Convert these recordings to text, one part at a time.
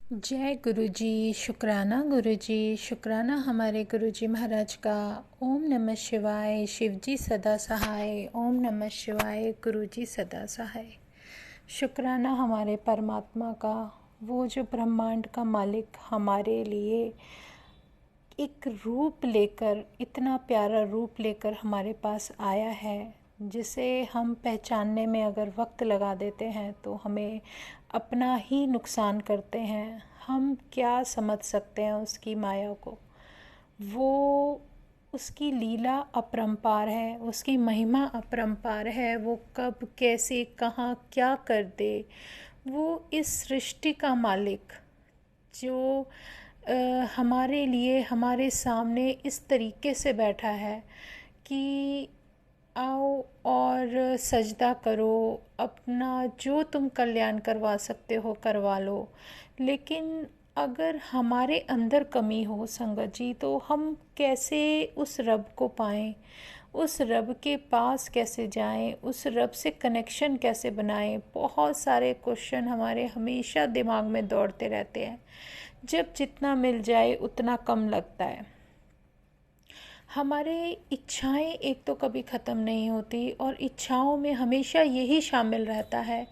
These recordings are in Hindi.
जय गुरु जी, शुक्राना गुरु जी, शुक्राना हमारे गुरु जी महाराज का। ओम नमः शिवाय, शिव जी सदा सहाय। ओम नमः शिवाय, गुरु जी सदा सहाय। शुक्राना हमारे परमात्मा का, वो जो ब्रह्मांड का मालिक हमारे लिए एक रूप लेकर, इतना प्यारा रूप लेकर हमारे पास आया है, जिसे हम पहचानने में अगर वक्त लगा देते हैं तो हमें अपना ही नुकसान करते हैं। हम क्या समझ सकते हैं उसकी माया को। वो उसकी लीला अपरंपार है, उसकी महिमा अपरंपार है। वो कब कैसे कहाँ क्या कर दे। वो इस सृष्टि का मालिक जो हमारे लिए हमारे सामने इस तरीके से बैठा है कि आओ और सजदा करो, अपना जो तुम कल्याण करवा सकते हो करवा लो। लेकिन अगर हमारे अंदर कमी हो संगत जी, तो हम कैसे उस रब को पाएं, उस रब के पास कैसे जाएं, उस रब से कनेक्शन कैसे बनाएं। बहुत सारे क्वेश्चन हमारे हमेशा दिमाग में दौड़ते रहते हैं। जब जितना मिल जाए उतना कम लगता है। हमारे इच्छाएं एक तो कभी ख़त्म नहीं होती, और इच्छाओं में हमेशा यही शामिल रहता है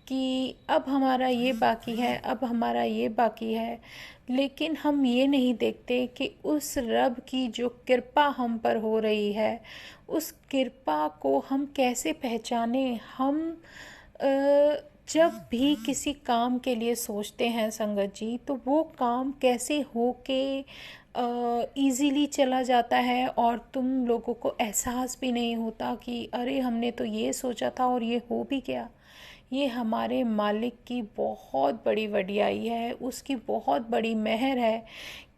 कि अब हमारा ये बाकी है, अब हमारा ये बाकी है। लेकिन हम ये नहीं देखते कि उस रब की जो कृपा हम पर हो रही है, उस कृपा को हम कैसे पहचाने। हम जब भी किसी काम के लिए सोचते हैं संगत जी, तो वो काम कैसे हो के ईज़िली चला जाता है, और तुम लोगों को एहसास भी नहीं होता कि अरे हमने तो ये सोचा था और ये हो भी गया। ये हमारे मालिक की बहुत बड़ी वडियाई है, उसकी बहुत बड़ी मेहर है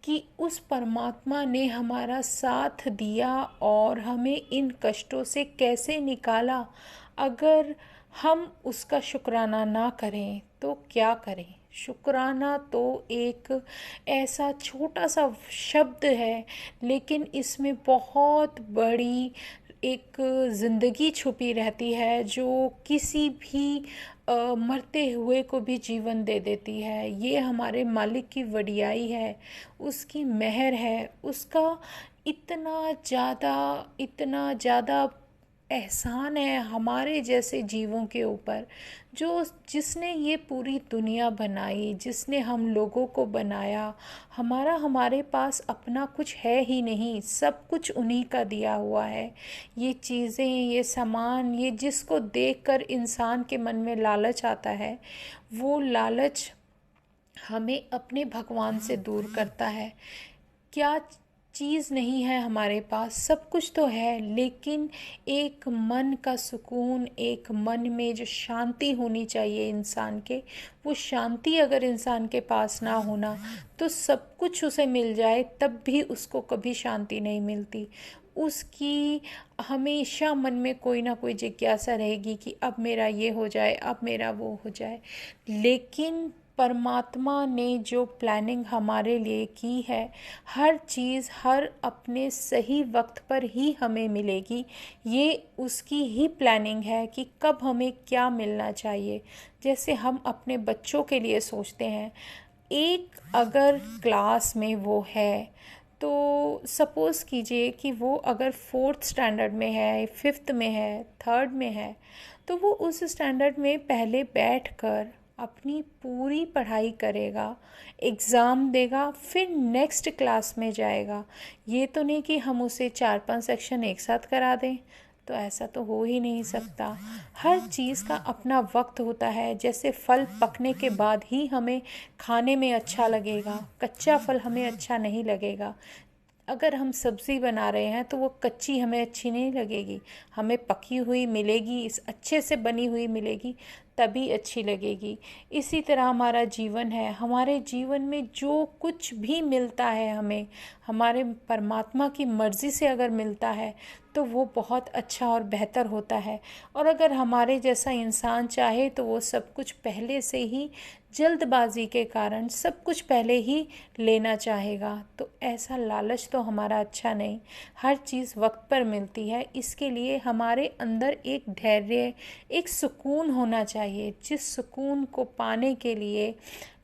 कि उस परमात्मा ने हमारा साथ दिया और हमें इन कष्टों से कैसे निकाला। अगर हम उसका शुक्राना ना करें तो क्या करें। शुक्राना तो एक ऐसा छोटा सा शब्द है, लेकिन इसमें बहुत बड़ी एक ज़िंदगी छुपी रहती है, जो किसी भी मरते हुए को भी जीवन दे देती है। ये हमारे मालिक की वडियाई है, उसकी मेहर है, उसका इतना ज़्यादा एहसान है हमारे जैसे जीवों के ऊपर। जो जिसने ये पूरी दुनिया बनाई, जिसने हम लोगों को बनाया। हमारे पास अपना कुछ है ही नहीं, सब कुछ उन्हीं का दिया हुआ है। ये चीज़ें, ये सामान, ये जिसको देखकर इंसान के मन में लालच आता है, वो लालच हमें अपने भगवान से दूर करता है। क्या चीज़ नहीं है हमारे पास, सब कुछ तो है, लेकिन एक मन का सुकून, एक मन में जो शांति होनी चाहिए इंसान के, वो शांति अगर इंसान के पास ना होना, तो सब कुछ उसे मिल जाए तब भी उसको कभी शांति नहीं मिलती। उसकी हमेशा मन में कोई ना कोई जिज्ञासा रहेगी कि अब मेरा ये हो जाए, अब मेरा वो हो जाए। लेकिन परमात्मा ने जो प्लानिंग हमारे लिए की है, हर चीज़ हर अपने सही वक्त पर ही हमें मिलेगी। ये उसकी ही प्लानिंग है कि कब हमें क्या मिलना चाहिए। जैसे हम अपने बच्चों के लिए सोचते हैं, एक अगर क्लास में वो है, तो सपोज़ कीजिए कि वो अगर फोर्थ स्टैंडर्ड में है, फिफ्थ में है, थर्ड में है, तो वो उस स्टैंडर्ड में पहले बैठकर अपनी पूरी पढ़ाई करेगा, एग्ज़ाम देगा, फिर नेक्स्ट क्लास में जाएगा। ये तो नहीं कि हम उसे 4-5 सेक्शन एक साथ करा दें, तो ऐसा तो हो ही नहीं सकता। हर चीज़ का अपना वक्त होता है। जैसे फल पकने के बाद ही हमें खाने में अच्छा लगेगा, कच्चा फल हमें अच्छा नहीं लगेगा। अगर हम सब्ज़ी बना रहे हैं तो वो कच्ची हमें अच्छी नहीं लगेगी, हमें पकी हुई मिलेगी, इस अच्छे से बनी हुई मिलेगी, तभी अच्छी लगेगी। इसी तरह हमारा जीवन है। हमारे जीवन में जो कुछ भी मिलता है हमें, हमारे परमात्मा की मर्ज़ी से अगर मिलता है तो वो बहुत अच्छा और बेहतर होता है। और अगर हमारे जैसा इंसान चाहे तो वो सब कुछ पहले से ही, जल्दबाजी के कारण सब कुछ पहले ही लेना चाहेगा। तो ऐसा लालच तो हमारा अच्छा नहीं। हर चीज़ वक्त पर मिलती है, इसके लिए हमारे अंदर एक धैर्य, एक सुकून होना चाहिए, जिस सुकून को पाने के लिए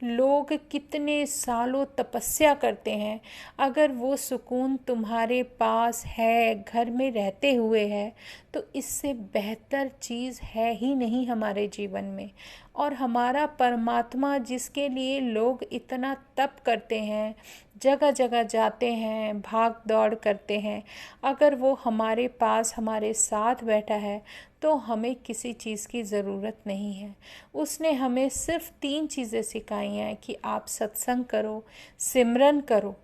लोग कितने सालों तपस्या करते हैं, अगर वो सुकून तुम्हारे पास है, घर में रहते हुए है, तो इससे बेहतर चीज़ है ही नहीं हमारे जीवन में। और हमारा परमात्मा जिसके लिए लोग इतना तप करते हैं, जगह जगह जाते हैं, भाग दौड़ करते हैं, अगर वो हमारे पास हमारे साथ बैठा है तो हमें किसी चीज़ की ज़रूरत नहीं है। उसने हमें सिर्फ 3 चीज़ें सिखाई हैं कि आप सत्संग करो, सिमरन करो,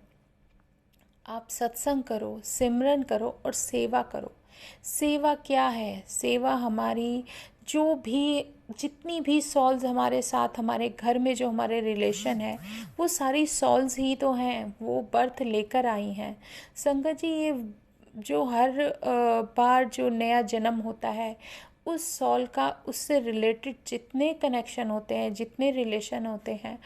आप सत्संग करो, सिमरन करो और सेवा करो। सेवा क्या है? सेवा हमारी जो भी जितनी भी सॉल्स हमारे साथ हमारे घर में जो हमारे रिलेशन है, वो सारी सॉल्स ही तो हैं, वो बर्थ लेकर आई हैं। संगत जी, ये जो हर बार जो नया जन्म होता है, उस सॉल का उससे रिलेटेड जितने कनेक्शन होते हैं, जितने रिलेशन होते हैं,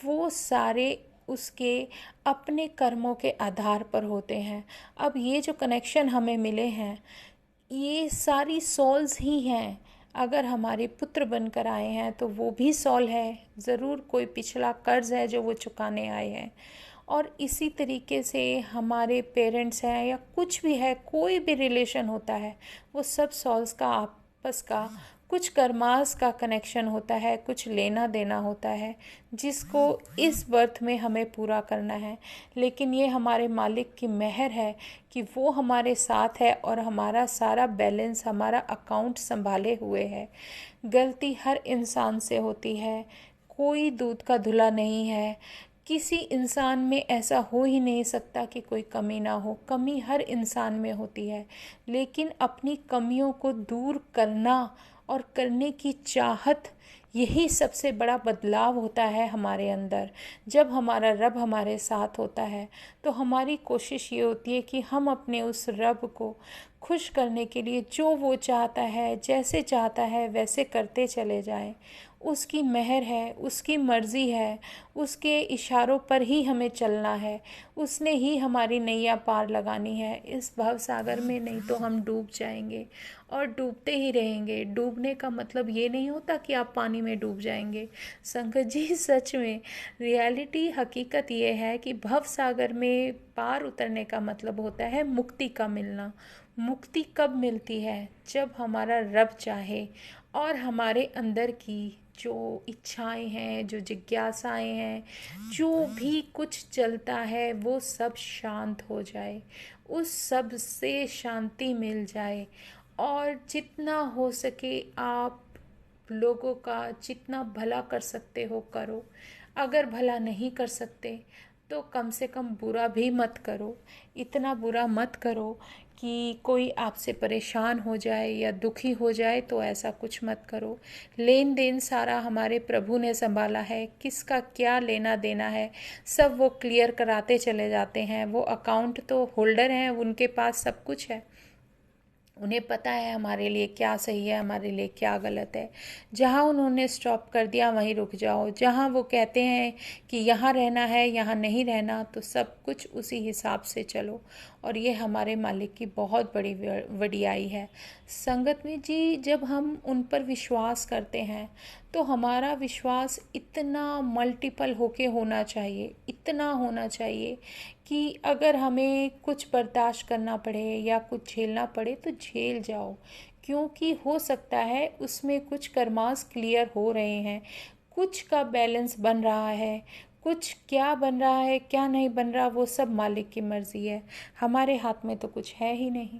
वो सारे उसके अपने कर्मों के आधार पर होते हैं। अब ये जो कनेक्शन हमें मिले हैं, ये सारी सॉल्स ही हैं। अगर हमारे पुत्र बनकर आए हैं तो वो भी सॉल है, ज़रूर कोई पिछला कर्ज है जो वो चुकाने आए हैं। और इसी तरीके से हमारे पेरेंट्स हैं या कुछ भी है, कोई भी रिलेशन होता है, वो सब सॉल्स का आपस का कुछ कर्मास का कनेक्शन होता है, कुछ लेना देना होता है, जिसको इस बर्थ में हमें पूरा करना है। लेकिन ये हमारे मालिक की मेहर है कि वो हमारे साथ है और हमारा सारा बैलेंस, हमारा अकाउंट संभाले हुए है। गलती हर इंसान से होती है, कोई दूध का धुला नहीं है। किसी इंसान में ऐसा हो ही नहीं सकता कि कोई कमी ना हो, कमी हर इंसान में होती है। लेकिन अपनी कमियों को दूर करना और करने की चाहत, यही सबसे बड़ा बदलाव होता है हमारे अंदर। जब हमारा रब हमारे साथ होता है तो हमारी कोशिश ये होती है कि हम अपने उस रब को खुश करने के लिए जो वो चाहता है, जैसे चाहता है वैसे करते चले जाएं। उसकी मेहर है, उसकी मर्ज़ी है, उसके इशारों पर ही हमें चलना है, उसने ही हमारी नैया पार लगानी है इस भव सागर में, नहीं तो हम डूब जाएंगे और डूबते ही रहेंगे। डूबने का मतलब ये नहीं होता कि आप पानी में डूब जाएंगे। संगत जी, सच में रियलिटी हकीकत ये है कि भव सागर में पार उतरने का मतलब होता है मुक्ति का मिलना। मुक्ति कब मिलती है? जब हमारा रब चाहे और हमारे अंदर की जो इच्छाएं हैं, जो जिज्ञासाएं हैं, जो भी कुछ चलता है, वो सब शांत हो जाए, उस सब से शांति मिल जाए। और जितना हो सके आप लोगों का जितना भला कर सकते हो करो। अगर भला नहीं कर सकते तो कम से कम बुरा भी मत करो। इतना बुरा मत करो कि कोई आपसे परेशान हो जाए या दुखी हो जाए, तो ऐसा कुछ मत करो। लेन देन सारा हमारे प्रभु ने संभाला है, किसका क्या लेना देना है सब वो क्लियर कराते चले जाते हैं। वो अकाउंट तो होल्डर हैं, उनके पास सब कुछ है, उन्हें पता है हमारे लिए क्या सही है, हमारे लिए क्या गलत है। जहाँ उन्होंने स्टॉप कर दिया वहीं रुक जाओ। जहाँ वो कहते हैं कि यहाँ रहना है, यहाँ नहीं रहना, तो सब कुछ उसी हिसाब से चलो। और ये हमारे मालिक की बहुत बड़ी वडियाई है। संगत में जी, जब हम उन पर विश्वास करते हैं तो हमारा विश्वास इतना मल्टीपल होके होना चाहिए, इतना होना चाहिए कि अगर हमें कुछ बर्दाश्त करना पड़े या कुछ झेलना पड़े तो झेल जाओ। क्योंकि हो सकता है उसमें कुछ कर्मास क्लियर हो रहे हैं, कुछ का बैलेंस बन रहा है, कुछ क्या बन रहा है क्या नहीं बन रहा, वो सब मालिक की मर्ज़ी है। हमारे हाथ में तो कुछ है ही नहीं।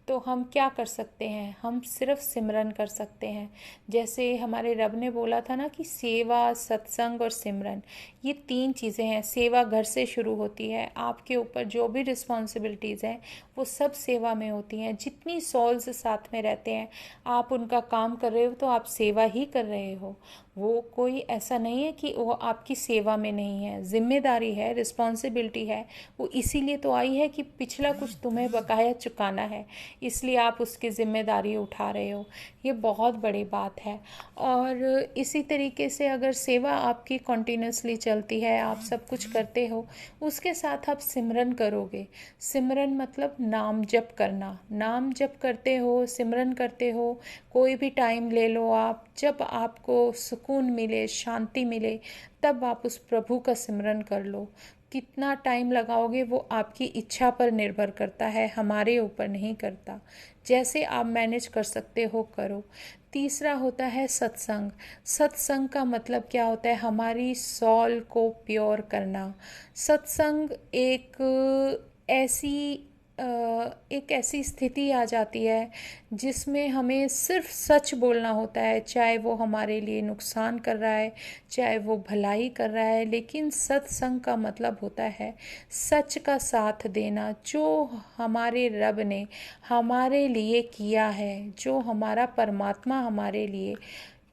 तो हम क्या कर सकते हैं? हम सिर्फ सिमरन कर सकते हैं। जैसे हमारे रब ने बोला था ना कि सेवा, सत्संग और सिमरन, ये 3 चीज़ें हैं। सेवा घर से शुरू होती है। आपके ऊपर जो भी रिस्पॉन्सिबिलिटीज़ हैं वो सब सेवा में होती हैं। जितनी सॉल्स साथ में रहते हैं, आप उनका काम कर रहे हो तो आप सेवा ही कर रहे हो। वो कोई ऐसा नहीं है कि वो आपकी सेवा में नहीं है। जिम्मेदारी है, रिस्पॉन्सिबिलिटी है। वो इसीलिए तो आई है कि पिछला कुछ तुम्हें बकाया चुकाना है, इसलिए आप उसकी ज़िम्मेदारी उठा रहे हो। ये बहुत बड़ी बात है। और इसी तरीके से अगर सेवा आपकी कॉन्टीन्यूसली चलती है, आप सब कुछ करते हो, उसके साथ आप सिमरन करोगे। सिमरन मतलब नाम जप करना। नाम जप करते हो, सिमरन करते हो, कोई भी टाइम ले लो आप, जब आपको सुकून मिले, शांति मिले, तब आप उस प्रभु का सिमरन कर लो। कितना टाइम लगाओगे वो आपकी इच्छा पर निर्भर करता है, हमारे ऊपर नहीं करता। जैसे आप मैनेज कर सकते हो करो। तीसरा होता है सत्संग। सत्संग का मतलब क्या होता है? हमारी सॉल को प्योर करना। सत्संग ऐसी एक ऐसी स्थिति आ जाती है जिसमें हमें सिर्फ सच बोलना होता है, चाहे वो हमारे लिए नुकसान कर रहा है, चाहे वो भलाई कर रहा है। लेकिन सत्संग का मतलब होता है सच का साथ देना। जो हमारे रब ने हमारे लिए किया है, जो हमारा परमात्मा हमारे लिए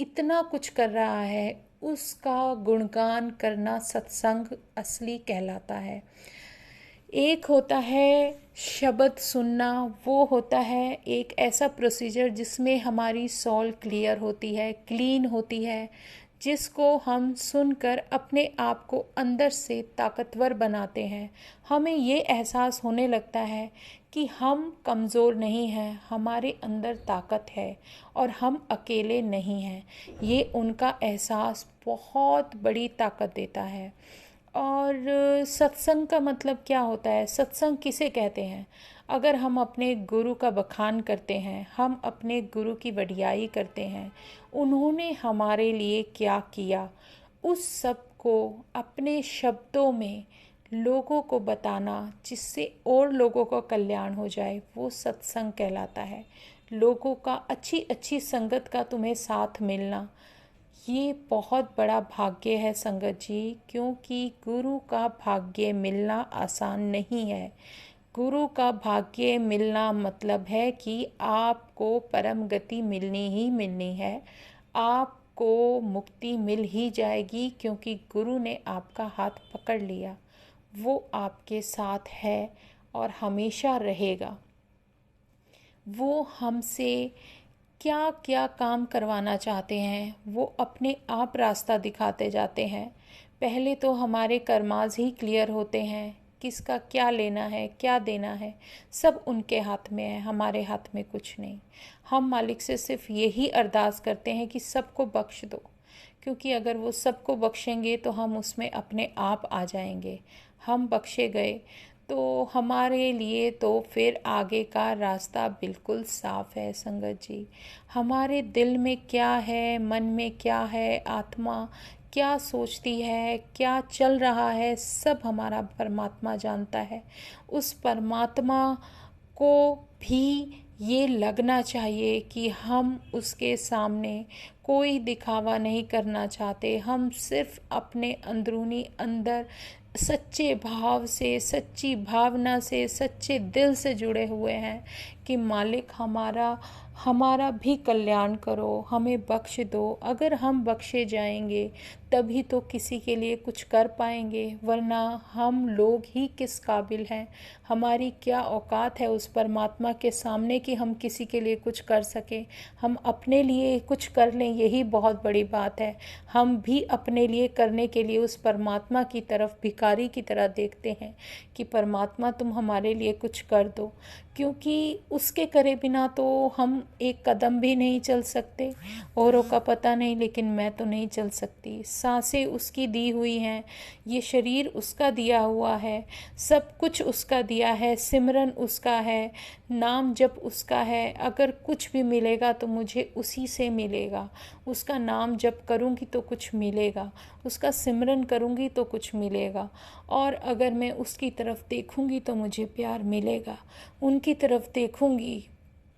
इतना कुछ कर रहा है, उसका गुणगान करना सत्संग असली कहलाता है। एक होता है शब्द सुनना, वो होता है एक ऐसा प्रोसीजर जिसमें हमारी सॉल क्लियर होती है, क्लीन होती है, जिसको हम सुनकर अपने आप को अंदर से ताकतवर बनाते हैं। हमें ये एहसास होने लगता है कि हम कमज़ोर नहीं हैं, हमारे अंदर ताकत है और हम अकेले नहीं हैं। ये उनका एहसास बहुत बड़ी ताकत देता है। और सत्संग का मतलब क्या होता है? सत्संग किसे कहते हैं? अगर हम अपने गुरु का बखान करते हैं, हम अपने गुरु की वडियाई करते हैं, उन्होंने हमारे लिए क्या किया, उस सब को अपने शब्दों में लोगों को बताना, जिससे और लोगों का कल्याण हो जाए, वो सत्संग कहलाता है। लोगों का अच्छी अच्छी संगत का तुम्हें साथ मिलना, ये बहुत बड़ा भाग्य है संगत जी। क्योंकि गुरु का भाग्य मिलना आसान नहीं है। गुरु का भाग्य मिलना मतलब है कि आपको परम गति मिलनी ही मिलनी है, आपको मुक्ति मिल ही जाएगी, क्योंकि गुरु ने आपका हाथ पकड़ लिया। वो आपके साथ है और हमेशा रहेगा। वो हमसे क्या क्या काम करवाना चाहते हैं, वो अपने आप रास्ता दिखाते जाते हैं। पहले तो हमारे कर्माज ही क्लियर होते हैं, किसका क्या लेना है, क्या देना है, सब उनके हाथ में है, हमारे हाथ में कुछ नहीं। हम मालिक से सिर्फ यही अरदास करते हैं कि सबको बख्श दो, क्योंकि अगर वो सबको बख्शेंगे तो हम उसमें अपने आप आ जाएंगे। हम बख्शे गए तो हमारे लिए तो फिर आगे का रास्ता बिल्कुल साफ है संगत जी। हमारे दिल में क्या है, मन में क्या है, आत्मा क्या सोचती है, क्या चल रहा है, सब हमारा परमात्मा जानता है। उस परमात्मा को भी ये लगना चाहिए कि हम उसके सामने कोई दिखावा नहीं करना चाहते। हम सिर्फ अपने अंदरूनी अंदर सच्चे भाव से, सच्ची भावना से, सच्चे दिल से जुड़े हुए हैं कि मालिक हमारा भी कल्याण करो, हमें बख्श दो। अगर हम बख्शे जाएंगे तभी तो किसी के लिए कुछ कर पाएंगे, वरना हम लोग ही किस काबिल हैं, हमारी क्या औकात है उस परमात्मा के सामने कि हम किसी के लिए कुछ कर सकें। हम अपने लिए कुछ कर लें, यही बहुत बड़ी बात है। हम भी अपने लिए करने के लिए उस परमात्मा की तरफ भिखारी की तरह देखते हैं कि परमात्मा तुम हमारे लिए कुछ कर दो, क्योंकि उसके करे बिना तो हम एक कदम भी नहीं चल सकते। औरों का पता नहीं, लेकिन मैं तो नहीं चल सकती। सांसें उसकी दी हुई हैं, ये शरीर उसका दिया हुआ है, सब कुछ उसका दिया है, सिमरन उसका है, नाम जप उसका है। अगर कुछ भी मिलेगा तो मुझे उसी से मिलेगा। उसका नाम जप करूँगी तो कुछ मिलेगा, उसका सिमरन करूँगी तो कुछ मिलेगा, और अगर मैं उसकी तरफ देखूँगी तो मुझे प्यार मिलेगा। उनकी तरफ देखूँगी,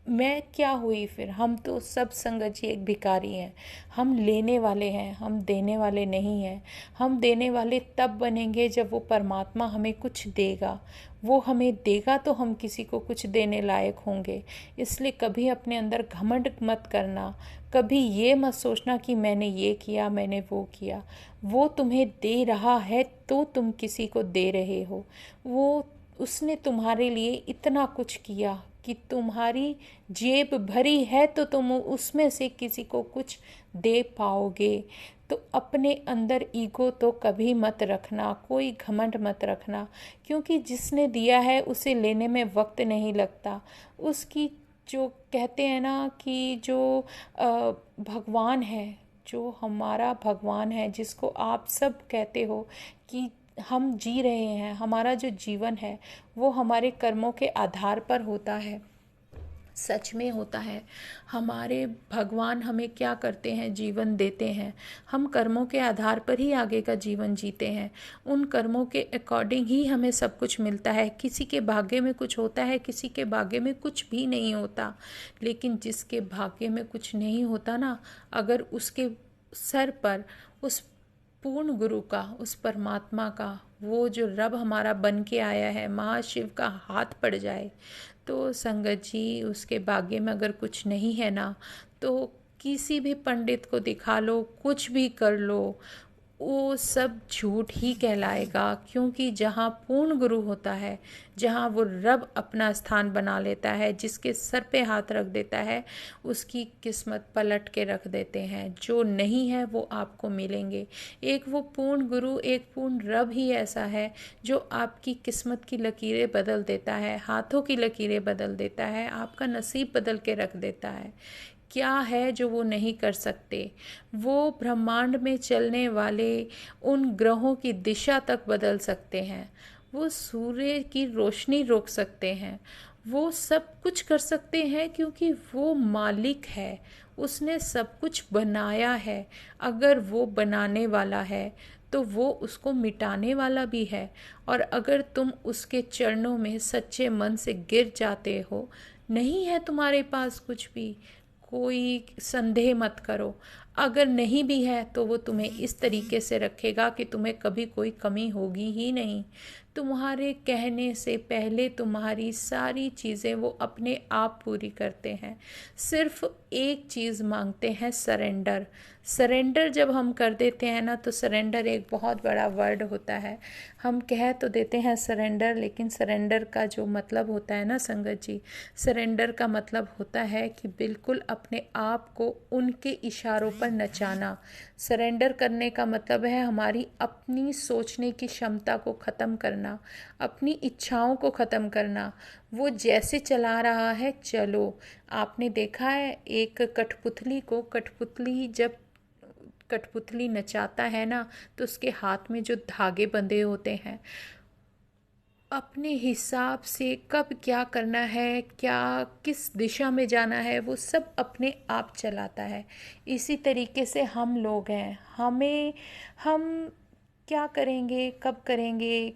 मैं क्या हुई फिर? हम तो सब संगत जी एक भिखारी हैं। हम लेने वाले हैं, हम देने वाले नहीं हैं। हम देने वाले तब बनेंगे जब वो परमात्मा हमें कुछ देगा। वो हमें देगा तो हम किसी को कुछ देने लायक होंगे। इसलिए कभी अपने अंदर घमंड मत करना, कभी ये मत सोचना कि मैंने ये किया, मैंने वो किया। वो तुम्हें दे रहा है तो तुम किसी को दे रहे हो। उसने तुम्हारे लिए इतना कुछ किया कि तुम्हारी जेब भरी है तो तुम उसमें से किसी को कुछ दे पाओगे। तो अपने अंदर ईगो तो कभी मत रखना, कोई घमंड मत रखना, क्योंकि जिसने दिया है उसे लेने में वक्त नहीं लगता। उसकी जो कहते हैं ना कि जो भगवान है, जो हमारा भगवान है, जिसको आप सब कहते हो कि हम जी रहे हैं, हमारा जो जीवन है वो हमारे कर्मों के आधार पर होता है, सच में होता है। हमारे भगवान हमें क्या करते हैं, जीवन देते हैं, हम कर्मों के आधार पर ही आगे का जीवन जीते हैं। उन कर्मों के अकॉर्डिंग ही हमें सब कुछ मिलता है। किसी के भाग्य में कुछ होता है, किसी के भाग्य में कुछ भी नहीं होता। लेकिन जिसके भाग्य में कुछ नहीं होता ना, अगर उसके सर पर उस पूर्ण गुरु का, उस परमात्मा का, वो जो रब हमारा बन के आया है, महाशिव का हाथ पड़ जाए, तो संगत जी उसके भाग्य में अगर कुछ नहीं है ना, तो किसी भी पंडित को दिखा लो, कुछ भी कर लो, वो सब झूठ ही कहलाएगा। क्योंकि जहाँ पूर्ण गुरु होता है, जहाँ वो रब अपना स्थान बना लेता है, जिसके सर पे हाथ रख देता है, उसकी किस्मत पलट के रख देते हैं। जो नहीं है वो आपको मिलेंगे। एक वो पूर्ण गुरु, एक पूर्ण रब ही ऐसा है जो आपकी किस्मत की लकीरें बदल देता है, हाथों की लकीरें बदल देता है, आपका नसीब बदल के रख देता है। क्या है जो वो नहीं कर सकते? वो ब्रह्मांड में चलने वाले उन ग्रहों की दिशा तक बदल सकते हैं, वो सूर्य की रोशनी रोक सकते हैं, वो सब कुछ कर सकते हैं, क्योंकि वो मालिक है, उसने सब कुछ बनाया है। अगर वो बनाने वाला है तो वो उसको मिटाने वाला भी है। और अगर तुम उसके चरणों में सच्चे मन से गिर जाते हो, नहीं है तुम्हारे पास कुछ भी, कोई संदेह मत करो। अगर नहीं भी है तो वो तुम्हें इस तरीके से रखेगा कि तुम्हें कभी कोई कमी होगी ही नहीं। तुम्हारे कहने से पहले तुम्हारी सारी चीज़ें वो अपने आप पूरी करते हैं। सिर्फ एक चीज़ मांगते हैं, सरेंडर। सरेंडर जब हम कर देते हैं ना, तो सरेंडर एक बहुत बड़ा वर्ड होता है। हम कह तो देते हैं सरेंडर, लेकिन सरेंडर का जो मतलब होता है ना संगत जी, सरेंडर का मतलब होता है कि बिल्कुल अपने आप को उनके इशारों पर नचाना। सरेंडर करने का मतलब है हमारी अपनी सोचने की क्षमता को ख़त्म करना, अपनी इच्छाओं को ख़त्म करना। वो जैसे चला रहा है चलो। आपने देखा है एक कठपुतली को, कठपुतली जब कठपुतली नचाता है ना, तो उसके हाथ में जो धागे बंधे होते हैं, अपने हिसाब से कब क्या करना है, क्या किस दिशा में जाना है, वो सब अपने आप चलाता है। इसी तरीके से हम लोग हैं, हम क्या करेंगे, कब करेंगे,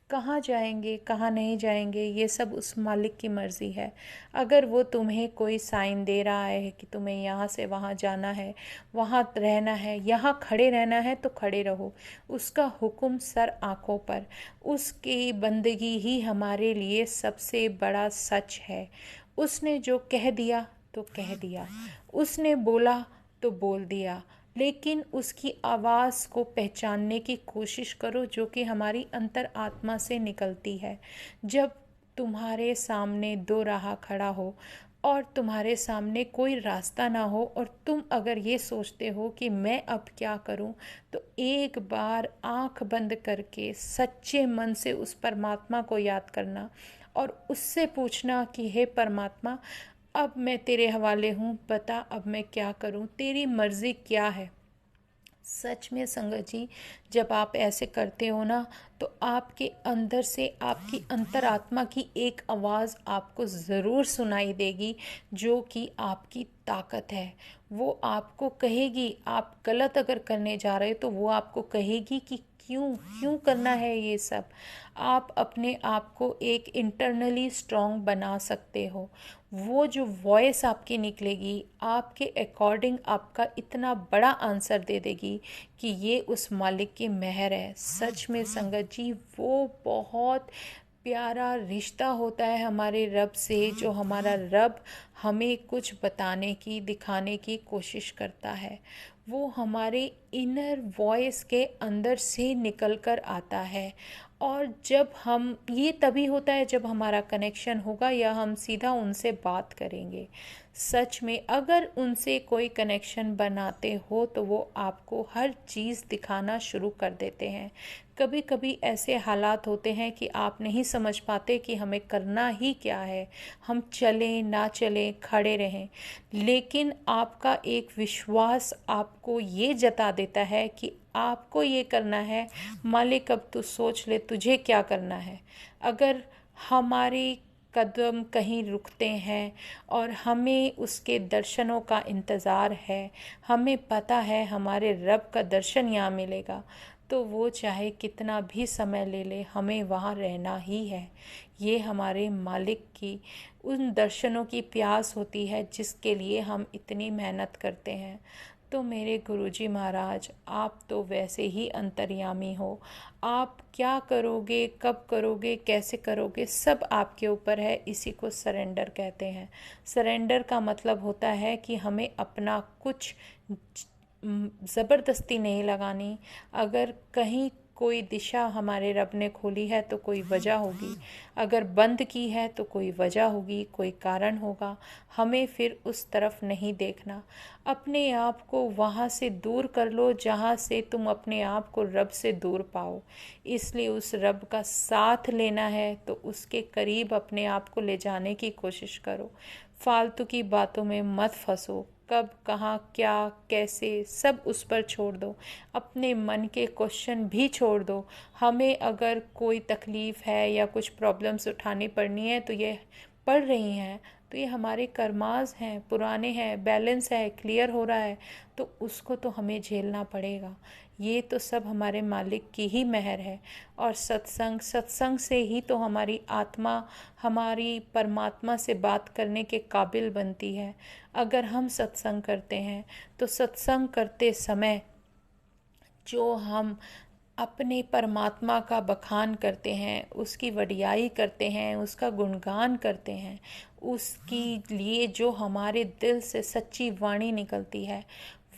कहाँ जाएंगे, कहाँ नहीं जाएंगे, ये सब उस मालिक की मर्ज़ी है। अगर वो तुम्हें कोई साइन दे रहा है कि तुम्हें यहाँ से वहाँ जाना है, वहाँ रहना है, यहाँ खड़े रहना है, तो खड़े रहो। उसका हुक्म सर आँखों पर। उसकी बंदगी ही हमारे लिए सबसे बड़ा सच है। उसने जो कह दिया तो कह दिया, उसने बोला तो बोल दिया। लेकिन उसकी आवाज़ को पहचानने की कोशिश करो, जो कि हमारी अंतर आत्मा से निकलती है। जब तुम्हारे सामने दो राह खड़ा हो और तुम्हारे सामने कोई रास्ता ना हो, और तुम अगर ये सोचते हो कि मैं अब क्या करूं, तो एक बार आंख बंद करके सच्चे मन से उस परमात्मा को याद करना और उससे पूछना कि हे परमात्मा, अब मैं तेरे हवाले हूँ, बता अब मैं क्या करूँ, तेरी मर्ज़ी क्या है। सच में संगत जी, जब आप ऐसे करते हो ना, तो आपके अंदर से आपकी अंतरात्मा की एक आवाज़ आपको ज़रूर सुनाई देगी, जो कि आपकी ताकत है। वो आपको कहेगी, आप गलत अगर करने जा रहे हो तो वो आपको कहेगी कि क्यों क्यों करना है ये सब। आप अपने आप को एक इंटरनली स्ट्रॉन्ग बना सकते हो। वो जो वॉइस आपकी निकलेगी, आपके अकॉर्डिंग आपका इतना बड़ा आंसर दे देगी कि ये उस मालिक की मेहर है। सच में संगत जी, वो बहुत प्यारा रिश्ता होता है हमारे रब से, जो हमारा रब हमें कुछ बताने की, दिखाने की कोशिश करता है। वो हमारे इनर वॉइस के अंदर से निकल कर आता है। और जब हम ये तभी होता है जब हमारा कनेक्शन होगा या हम सीधा उनसे बात करेंगे। सच में अगर उनसे कोई कनेक्शन बनाते हो तो वो आपको हर चीज़ दिखाना शुरू कर देते हैं। कभी कभी ऐसे हालात होते हैं कि आप नहीं समझ पाते कि हमें करना ही क्या है, हम चलें ना चलें, खड़े रहें, लेकिन आपका एक विश्वास आपको ये जता देता है कि आपको ये करना है। मालिक अब तू सोच ले तुझे क्या करना है। अगर हमारी कदम कहीं रुकते हैं और हमें उसके दर्शनों का इंतज़ार है, हमें पता है हमारे रब का दर्शन यहाँ मिलेगा, तो वो चाहे कितना भी समय ले ले हमें वहाँ रहना ही है। ये हमारे मालिक की उन दर्शनों की प्यास होती है जिसके लिए हम इतनी मेहनत करते हैं। तो मेरे गुरुजी महाराज, आप तो वैसे ही अंतर्यामी हो। आप क्या करोगे, कब करोगे, कैसे करोगे, सब आपके ऊपर है। इसी को सरेंडर कहते हैं। सरेंडर का मतलब होता है कि हमें अपना कुछ ज़बरदस्ती नहीं लगानी। अगर कहीं कोई दिशा हमारे रब ने खोली है तो कोई वजह होगी, अगर बंद की है तो कोई वजह होगी, कोई कारण होगा। हमें फिर उस तरफ नहीं देखना। अपने आप को वहाँ से दूर कर लो जहाँ से तुम अपने आप को रब से दूर पाओ। इसलिए उस रब का साथ लेना है तो उसके करीब अपने आप को ले जाने की कोशिश करो। फालतू की बातों में मत फंसो। कब, कहाँ, क्या, कैसे, सब उस पर छोड़ दो। अपने मन के क्वेश्चन भी छोड़ दो। हमें अगर कोई तकलीफ़ है या कुछ प्रॉब्लम्स उठानी पड़नी है तो ये पड़ रही हैं, तो ये हमारे कर्मास हैं, पुराने हैं, बैलेंस है, क्लियर हो रहा है, तो उसको तो हमें झेलना पड़ेगा। ये तो सब हमारे मालिक की ही मेहर है। और सत्संग, सत्संग से ही तो हमारी आत्मा हमारी परमात्मा से बात करने के काबिल बनती है। अगर हम सत्संग करते हैं तो सत्संग करते समय जो हम अपने परमात्मा का बखान करते हैं, उसकी वडियाई करते हैं, उसका गुणगान करते हैं, उसकी लिए जो हमारे दिल से सच्ची वाणी निकलती है,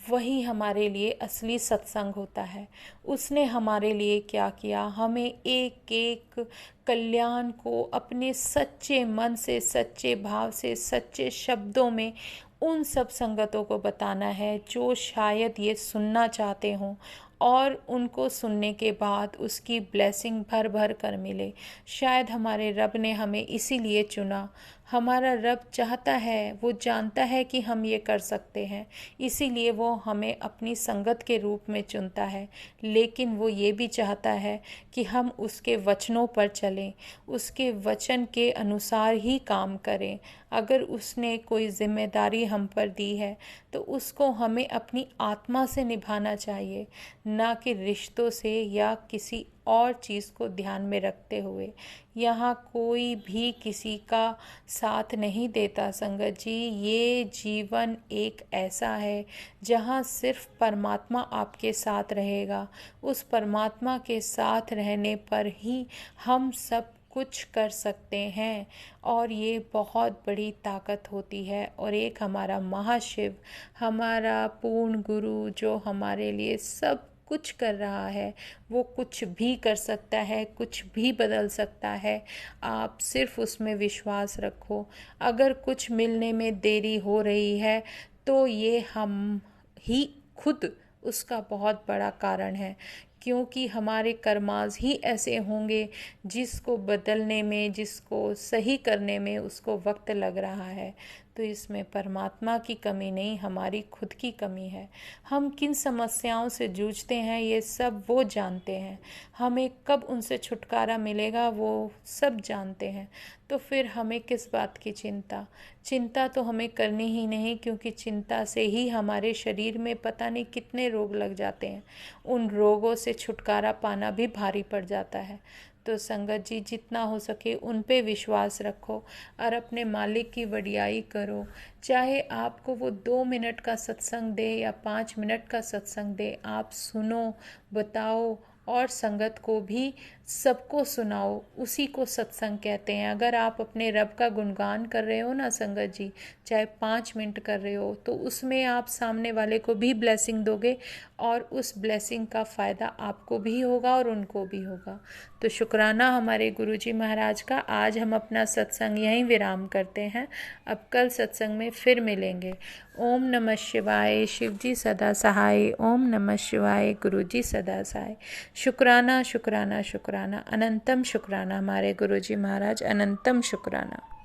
वही हमारे लिए असली सत्संग होता है। उसने हमारे लिए क्या किया, हमें एक एक कल्याण को अपने सच्चे मन से, सच्चे भाव से, सच्चे शब्दों में उन सब संगतों को बताना है जो शायद ये सुनना चाहते हों और उनको सुनने के बाद उसकी ब्लेसिंग भर भर कर मिले। शायद हमारे रब ने हमें इसीलिए चुना। हमारा रब चाहता है, वो जानता है कि हम ये कर सकते हैं, इसीलिए वो हमें अपनी संगत के रूप में चुनता है। लेकिन वो ये भी चाहता है कि हम उसके वचनों पर चलें, उसके वचन के अनुसार ही काम करें। अगर उसने कोई जिम्मेदारी हम पर दी है तो उसको हमें अपनी आत्मा से निभाना चाहिए, ना कि रिश्तों से या किसी और चीज़ को ध्यान में रखते हुए। यहाँ कोई भी किसी का साथ नहीं देता संगत जी। ये जीवन एक ऐसा है जहाँ सिर्फ परमात्मा आपके साथ रहेगा। उस परमात्मा के साथ रहने पर ही हम सब कुछ कर सकते हैं और ये बहुत बड़ी ताकत होती है। और एक हमारा महाशिव, हमारा पूर्ण गुरु जो हमारे लिए सब कुछ कर रहा है, वो कुछ भी कर सकता है, कुछ भी बदल सकता है। आप सिर्फ उसमें विश्वास रखो। अगर कुछ मिलने में देरी हो रही है तो ये हम ही खुद उसका बहुत बड़ा कारण है, क्योंकि हमारे कर्मास ही ऐसे होंगे जिसको बदलने में, जिसको सही करने में उसको वक्त लग रहा है। तो इसमें परमात्मा की कमी नहीं, हमारी खुद की कमी है। हम किन समस्याओं से जूझते हैं ये सब वो जानते हैं, हमें कब उनसे छुटकारा मिलेगा वो सब जानते हैं। तो फिर हमें किस बात की चिंता? चिंता तो हमें करनी ही नहीं, क्योंकि चिंता से ही हमारे शरीर में पता नहीं कितने रोग लग जाते हैं। उन रोगों से छुटकारा पाना भी भारी पड़ जाता है। तो संगत जी, जितना हो सके उन पे विश्वास रखो और अपने मालिक की वडियाई करो। चाहे आपको वो 2 मिनट का सत्संग दे या 5 मिनट का सत्संग दे, आप सुनो, बताओ और संगत को भी सबको सुनाओ, उसी को सत्संग कहते हैं। अगर आप अपने रब का गुणगान कर रहे हो ना संगत जी, चाहे 5 मिनट कर रहे हो, तो उसमें आप सामने वाले को भी ब्लेसिंग दोगे और उस ब्लेसिंग का फ़ायदा आपको भी होगा और उनको भी होगा। तो शुक्राना हमारे गुरुजी महाराज का। आज हम अपना सत्संग यहीं विराम करते हैं। अब कल सत्संग में फिर मिलेंगे। ओम नमः शिवाय। शिव जी सदा सहाय। ओम नमः शिवाय। गुरु जी सदा सहाय। शुक्राना शुक्राना शुक्राना, अनंतम शुक्राना हमारे गुरुजी महाराज, अनंतम शुक्राना।